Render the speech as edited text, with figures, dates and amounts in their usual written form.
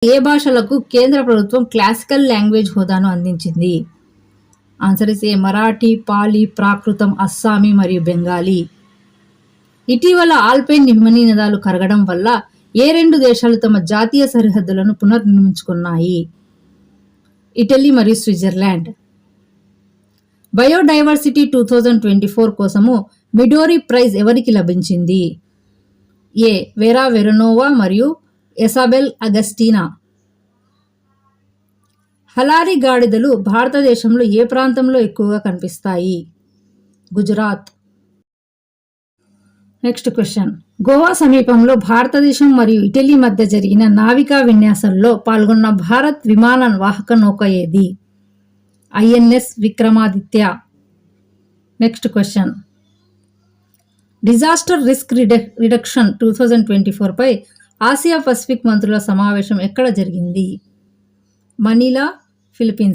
ఏ భాషలకు కేంద్ర ప్రభుత్వం క్లాసికల్ లాంగ్వేజ్ హోదాను అందించింది? Answer is A Marathi, Pali, Prakritam, Assami మరియు బెంగాలీ. ఇటీవల ఆల్పైన్ హిమనీనదాలు కరగడం వల్ల ఏ రెండు దేశాలు తమ జాతీయ సరిహద్దులను పునర్నిర్మించుకున్నాయి? ఇటలీ మరియు స్విట్జర్లాండ్. బయోడైవర్సిటీ 2024 కోసము మిడోరీ ప్రైజ్ ఎవరికి లభించింది? ఏ వెరా వెరోనోవా మరియు ఇసాబెల్ అగస్టినా. హలారీ గాడిదలు భారతదేశంలో ఏ ప్రాంతంలో ఎక్కువగా కనిపిస్తాయి? గుజరాత్. Next question. గోవా సమీపంలో భారతదేశం మరియు ఇటలీ మధ్య జరిగిన నావికా విన్యాసంలో పాల్గొన్న భారత్ విమాన వాహక నౌక ఏది? INS Vikramaditya. Next question. Disaster risk reduction 2024 పై ఆసియా పసిఫిక్ మంత్రుల సమావేశం ఎక్కడ జరిగింది? Manila, Philippines.